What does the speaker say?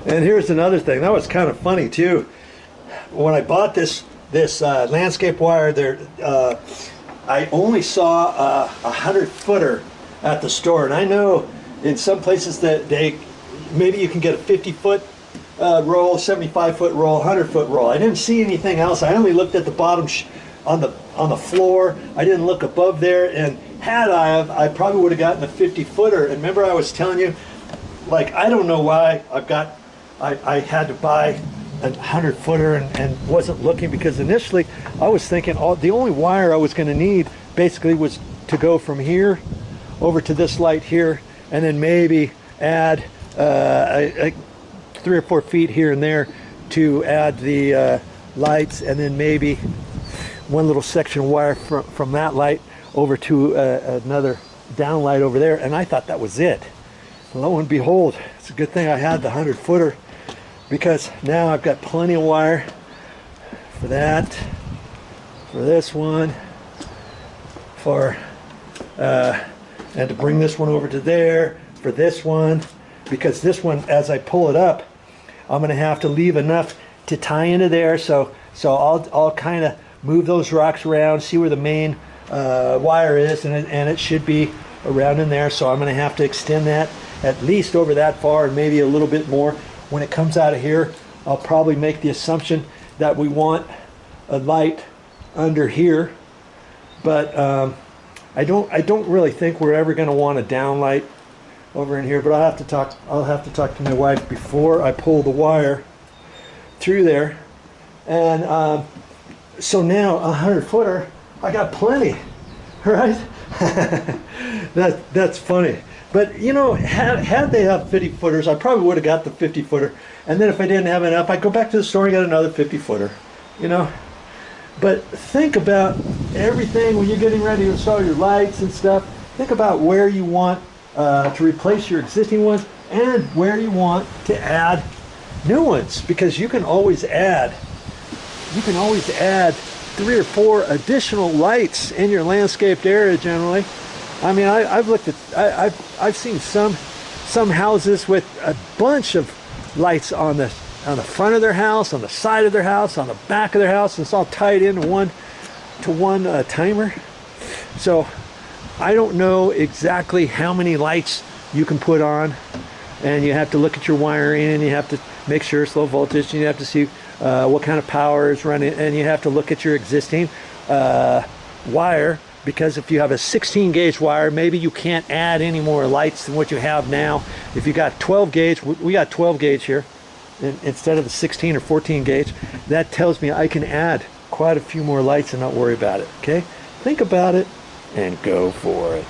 And here's another thing that was kind of funny too. When I bought this landscape wire, there I only saw a 100-footer at the store, and I know in some places that maybe you can get a 50-foot roll, 75-foot roll, 100-foot roll. I didn't see anything else. I only looked at the bottom on the floor. I didn't look above there, and had I probably would have gotten a 50-footer. And remember, I was telling you, like, I don't know why I had to buy a 100-footer and wasn't looking, because initially I was thinking the only wire I was going to need basically was to go from here over to this light here, and then maybe add 3 or 4 feet here and there to add the lights, and then maybe one little section of wire from that light over to another down light over there, and I thought that was it. Lo and behold, it's a good thing I had the 100-footer, because now I've got plenty of wire for that, for this one, and to bring this one over to there, for this one, because this one, as I pull it up, I'm going to have to leave enough to tie into there, so I'll kind of move those rocks around, see where the main wire is, and it should be around in there, so I'm going to have to extend that at least over that far, and maybe a little bit more. When it comes out of here, I'll probably make the assumption that we want a light under here, but I don't really think we're ever going to want a down light over in here. But I'll have to talk to my wife before I pull the wire through there. And so now a 100-footer, I got plenty, right? That's funny. But you know, had they have 50-footers, I probably would have got the 50-footer. And then if I didn't have enough, I'd go back to the store and get another 50-footer. You know. But think about everything when you're getting ready to install your lights and stuff. Think about where you want to replace your existing ones and where you want to add new ones, because you can always add 3 or 4 additional lights in your landscaped area generally. I mean, I've seen some houses with a bunch of lights on the front of their house, on the side of their house, on the back of their house, and it's all tied into one timer. So I don't know exactly how many lights you can put on, and you have to look at your wiring, and you have to make sure it's low voltage, and you have to see what kind of power is running, and you have to look at your existing wire, because if you have a 16 gauge wire, maybe you can't add any more lights than what you have now. If you got 12 gauge, we got 12 gauge here instead of the 16 or 14 gauge. That tells me I can add quite a few more lights and not worry about it. Okay, think about it and go for it.